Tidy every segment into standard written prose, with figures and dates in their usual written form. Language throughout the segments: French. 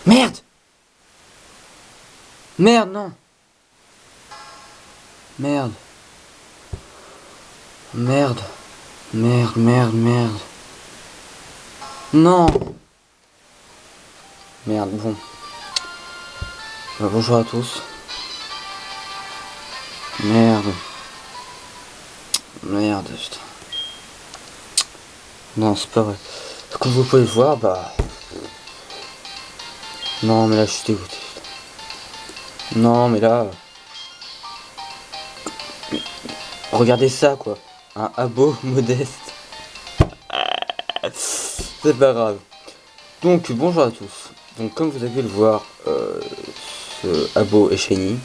Merde. Merde, non. Merde. Merde. Merde, merde, merde. Non. Merde, bon. Bonjour à tous. Merde. Merde, putain. Non, c'est pas vrai. Comme vous pouvez le voir, bah... Non, mais là, je suis dégoûté. Non, mais là... Regardez ça, quoi. Un abo modeste. C'est pas grave. Donc, bonjour à tous. Donc, comme vous avez pu le voir, ce abo est shiny.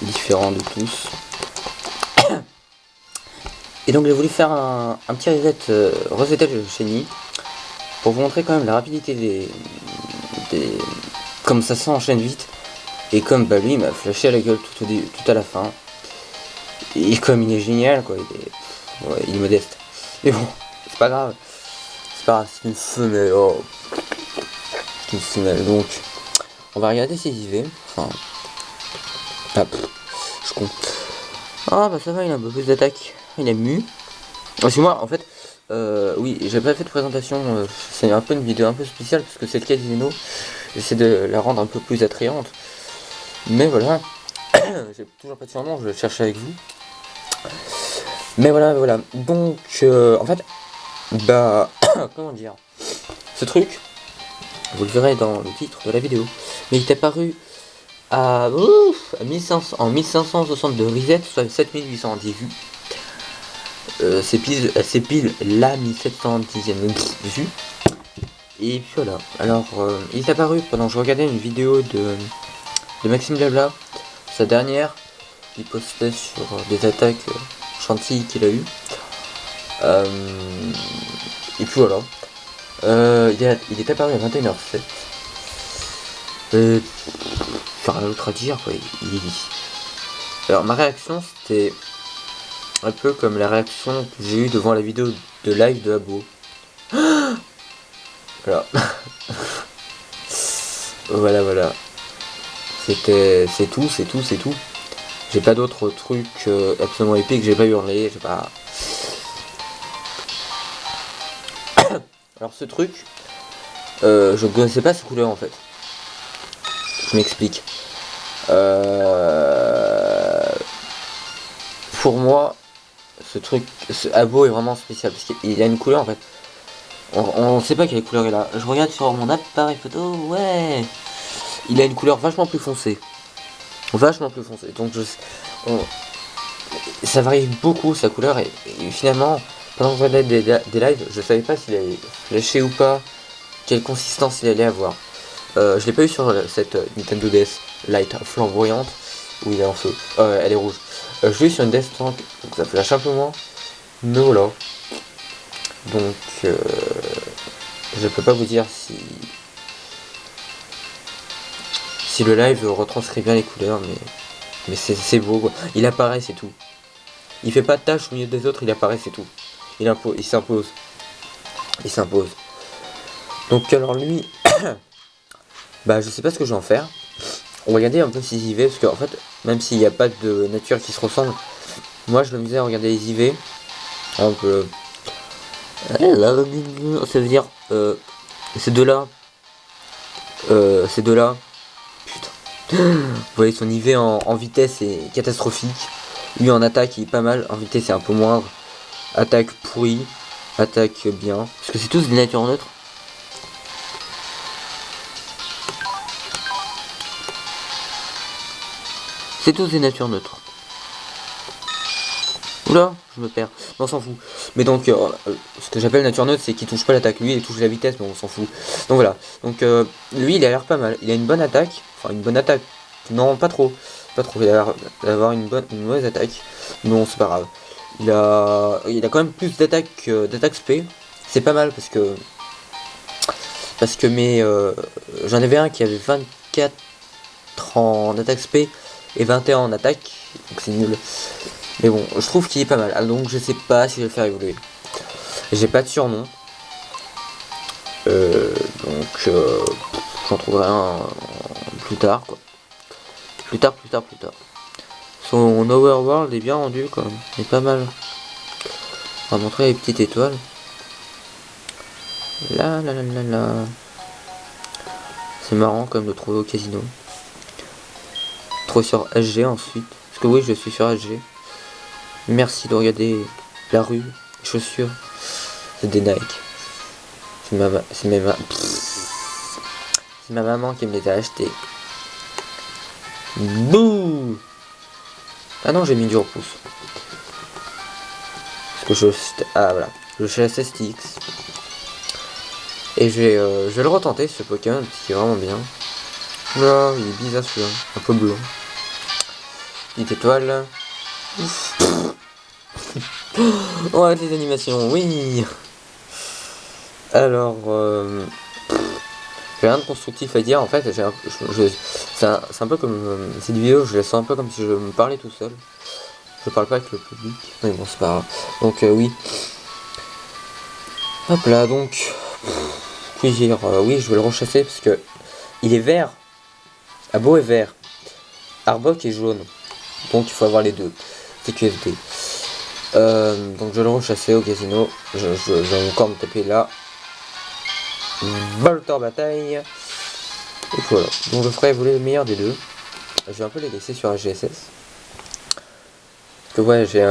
Différent de tous. Et donc, j'ai voulu faire un petit resetage de shiny. Pour vous montrer quand même la rapidité des... Comme ça s'enchaîne vite. Et comme bah lui il m'a flashé à la gueule tout à la fin. Et comme il est génial quoi, il est modeste. Mais bon, c'est pas grave. C'est pas grave, c'est une femelle. Oh. C'est une femelle. Donc on va regarder ses IV. Enfin. Ah, je compte. Ah bah ça va, il a un peu plus d'attaque. Il a mu. Parce que moi en fait. Oui, j'ai pas fait de présentation. C'est un peu une vidéo un peu spéciale parce que c'est le cas d'Ino. J'essaie de la rendre un peu plus attrayante. Mais voilà. J'ai toujours pas de surnom, je le cherche avec vous. Mais voilà, voilà. Donc, en fait, bah, comment dire, ce truc, vous le verrez dans le titre de la vidéo, mais il est apparu à 1500, en 1562 reset, soit 7810 vues. C'est pile la 1710e vue. Et puis voilà. Alors, il est apparu pendant que je regardais une vidéo de Maxime Blabla, sa dernière. Il postait sur des attaques chantilly qu'il a eu. Et puis voilà. Il est apparu à 21h07. Faire rien d'autre à dire quoi. Alors ma réaction c'était un peu comme la réaction que j'ai eue devant la vidéo de live de Abo. Voilà. Voilà. C'est tout. J'ai pas d'autres trucs absolument épiques, j'ai pas hurlé, j'ai pas... Alors ce truc, je connaissais pas ces couleurs en fait. Je m'explique. Pour moi, ce abo est vraiment spécial parce qu'il a une couleur en fait. On sait pas quelle couleur il a. Je regarde sur mon appareil photo, ouais. Il a une couleur vachement plus foncée. Donc ça varie beaucoup sa couleur et finalement pendant que je regardais des lives, je savais pas s'il allait flasher ou pas, quelle consistance il allait avoir. Je l'ai pas eu sur cette Nintendo DS Lite flamboyante où il est en feu. Elle est rouge. Je l'ai eu sur une DS Tank, donc ça flash un peu moins. Mais voilà. Donc je peux pas vous dire si le live retranscrit bien les couleurs, mais c'est beau quoi. Il apparaît, c'est tout. Il fait pas de tâche au milieu des autres, il apparaît, c'est tout. Il s'impose. Donc alors lui, bah je sais pas ce que je vais en faire. On va regarder un peu ses IV, parce qu'en fait, même s'il n'y a pas de nature qui se ressemble, moi je m'amusais à regarder les IV. Un peu... Ça veut dire, ces deux-là, putain. Vous voyez son IV en vitesse est catastrophique. Lui en attaque il est pas mal, en vitesse c'est un peu moindre. Attaque pourrie, attaque bien. Parce que c'est tous des natures neutres. C'est tous des natures neutres. Oula, je me perds. Mais on s'en fout. Mais donc, ce que j'appelle nature neutre, c'est qu'il touche pas l'attaque. Lui, il touche la vitesse, mais on s'en fout. Donc voilà. Donc, lui, il a l'air pas mal. Il a une bonne attaque. Enfin, une bonne attaque. Non, pas trop. Pas trop. Il a l'air d'avoir une mauvaise attaque. Non, c'est pas grave. Il a quand même plus d'attaque d'attaque spé. C'est pas mal parce que j'en avais un qui avait 24 en attaque spé et 21 en attaque. Donc c'est nul. Mais bon, je trouve qu'il est pas mal. Donc je sais pas si je vais le faire évoluer. J'ai pas de surnom. Donc j'en trouverai un plus tard quoi. Plus tard. Son overworld est bien rendu quand même, il est pas mal. On va montrer les petites étoiles. Là. C'est marrant comme de le trouver au casino. Trop sur HG ensuite. Parce que oui, je suis sur HG. Merci de regarder la rue, les chaussures. C'est des Nike. C'est ma maman qui me les a achetés. Bouh. Ah non, j'ai mis du repousse. Parce que je... Ah voilà. Je chasse STX. Et je vais le retenter ce Pokémon qui est vraiment bien. Là, il est bizarre celui-là. Un peu bleu. Petite étoile. On arrête les animations, oui. Alors, j'ai rien de constructif à dire en fait. C'est un peu comme cette vidéo, je la sens un peu comme si je me parlais tout seul. Je parle pas avec le public, mais bon c'est pas grave. Donc oui. Hop là, donc puis dire oui, je vais le rechasser parce que il est vert. Abo est vert. Arbok est jaune. Donc il faut avoir les deux. C'est QFD. Donc je vais le rechasser au casino. Je vais encore me taper là. Bolter bataille. Et voilà. Donc je ferai voler le meilleur des deux. Je vais un peu les laisser sur AGSS. Parce que ouais, j'ai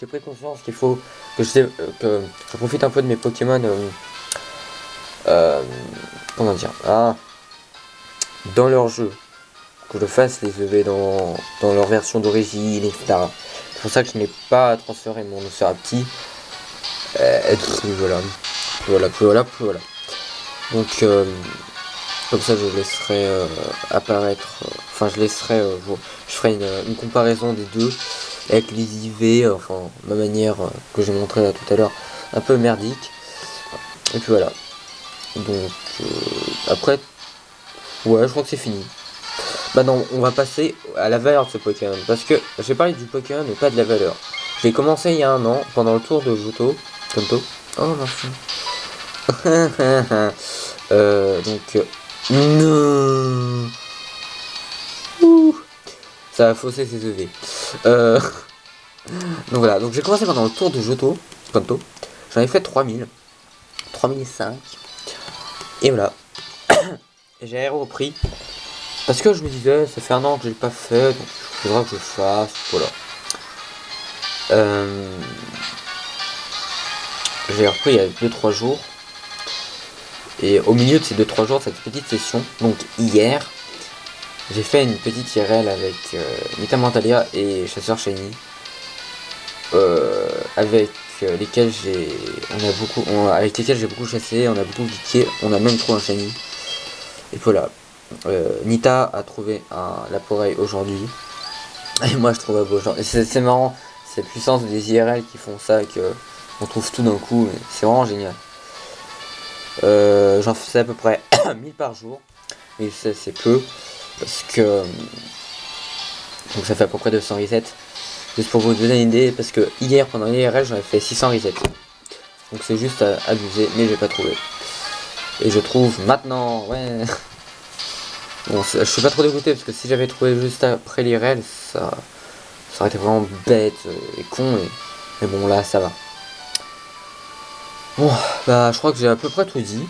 pris conscience qu'il faut que je profite un peu de mes Pokémon. Comment dire, dans leur jeu, que je fasse les EV dans leur version d'origine, etc. C'est pour ça que je n'ai pas transféré mon Ocerapti. Et voilà. Donc comme ça je laisserai apparaître, enfin je ferai une comparaison des deux avec les IV, enfin ma manière que j'ai montré là tout à l'heure, un peu merdique. Et puis voilà. Donc après, ouais, je crois que c'est fini. Maintenant, on va passer à la valeur de ce Pokémon. Parce que j'ai parlé du Pokémon et pas de la valeur. J'ai commencé il y a un an, pendant le tour de Kanto. Oh merci. Donc, non. Ouh. Ça a faussé ses EV. Donc voilà, donc j'ai commencé pendant le tour de Kanto. J'en ai fait 3005. Et voilà. J'ai repris. Parce que je me disais, ça fait un an que je l'ai pas fait, donc il faudra que je fasse, voilà. J'ai repris il y a 2-3 jours. Et au milieu de ces 2-3 jours, cette petite session, donc hier, j'ai fait une petite IRL avec Nita Mantalia et Chasseur Shiny. Avec lesquels j'ai beaucoup chassé, on a beaucoup geeké, on a même trouvé un Shiny. Et voilà. Nita a trouvé la Laporeille aujourd'hui. Et moi je trouve un beau genre. Et c'est marrant, c'est la puissance des IRL qui font ça, que on trouve tout d'un coup. C'est vraiment génial. J'en faisais à peu près 1000 par jour. Mais c'est peu. Parce que. Donc ça fait à peu près 200 resets. Juste pour vous donner une idée. Parce que hier pendant l'IRL j'en ai fait 600 resets. Donc c'est juste abusé. Mais j'ai pas trouvé. Et je trouve maintenant. Ouais. Bon, je suis pas trop dégoûté parce que si j'avais trouvé juste après l'IRL, ça aurait été vraiment bête et con. Mais bon, là, ça va. Bon, bah, je crois que j'ai à peu près tout dit.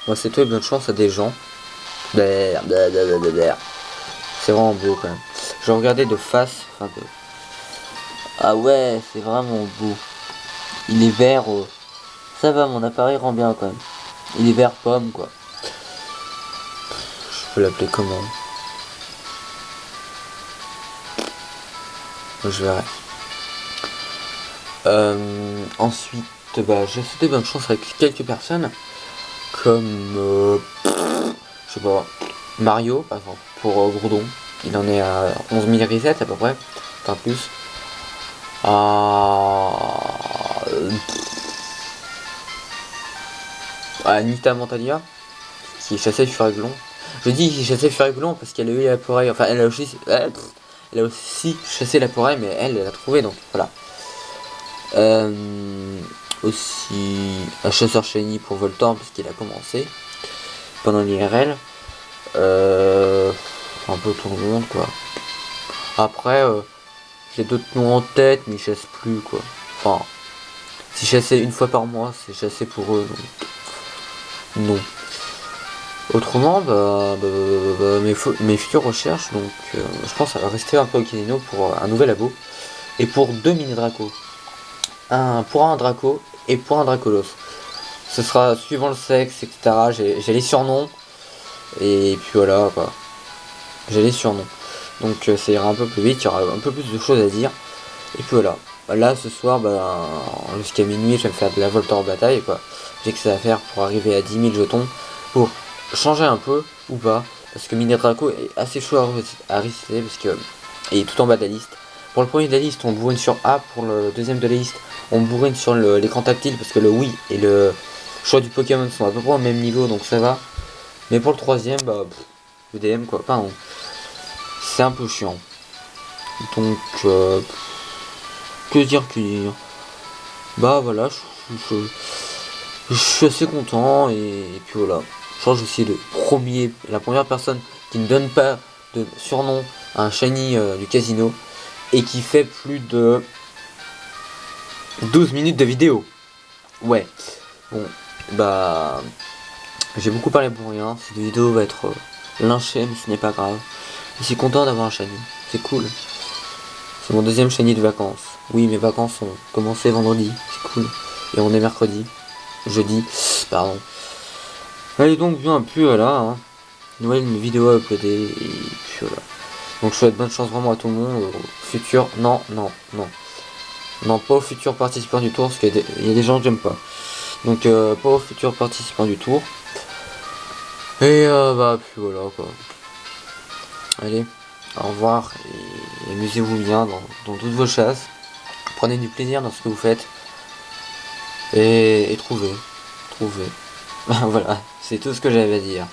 Moi, c'est tout et bonne chance à des gens. C'est vraiment beau quand même. Je regardais de face. Enfin, ah ouais, c'est vraiment beau. Il est vert. Ça va, mon appareil rend bien quand même. Il est vert pomme, quoi. Je peux l'appeler comment? Je verrai. Ensuite, bah, j'ai souhaité bonne chance avec quelques personnes. Comme, je sais pas, Mario, par exemple, pour Groudon. Il en est à 11 000 resets à peu près. Enfin plus. Nita Mantalia, qui chassait Furaiglon. Je dis qu'il chassait Furaiglon parce qu'elle a eu la Laporeille. Enfin, elle a aussi chassé la Laporeille, mais elle l'a trouvé, donc voilà. Aussi un chasseur Shiny pour Voltorb parce qu'il a commencé pendant l'IRL. Un peu tout le monde quoi. Après j'ai d'autres noms en tête mais ils chassent plus quoi. Enfin si chassaient une fois par mois c'est chassé pour eux donc non. Autrement mes futures recherches donc je pense à rester un peu au casino pour un nouvel abo et pour 2 mini dracos. Pour un draco et pour un dracolos. Ce sera suivant le sexe etc. J'ai les surnoms et puis voilà quoi. J'ai les surnoms. Donc ça ira un peu plus vite, il y aura un peu plus de choses à dire. Et puis voilà. Là ce soir, jusqu'à minuit, je vais me faire de la Voltor bataille quoi. J'ai que ça à faire pour arriver à 10 000 jetons. Pour changer un peu ou pas. Parce que Mini Draco est assez chaud à réciter parce que il est tout en bas de la liste. Pour le premier de la liste, on bourrine sur A. Pour le deuxième de la liste, on bourrine sur l'écran tactile parce que le Wii et le choix du Pokémon sont à peu près au même niveau donc ça va. Mais pour le troisième, le DM quoi. Enfin, c'est un peu chiant. Donc, que dire. Voilà, je suis assez content et puis voilà. Je pense que je suis la première personne qui ne donne pas de surnom à un shiny du casino et qui fait plus de 12 minutes de vidéo. Ouais. Bon, j'ai beaucoup parlé pour rien. Cette vidéo va être lynchée, mais ce n'est pas grave. Je suis content d'avoir un shiny. C'est cool. C'est mon deuxième shiny de vacances. Oui, mes vacances ont commencé vendredi. C'est cool. Et on est mercredi. Jeudi. Pardon. Allez donc bien, puis voilà. Hein. Nouvelle vidéo à uploader. Et puis voilà. Donc je souhaite bonne chance vraiment à tout le monde. Au futur. Non. Non, pas aux futurs participants du tour. Parce qu'il y a des gens que j'aime pas. Donc pas aux futurs participants du tour. Et puis voilà quoi. Allez. Au revoir et amusez-vous bien dans toutes vos chasses. Prenez du plaisir dans ce que vous faites. Et trouvez. Voilà, c'est tout ce que j'avais à dire.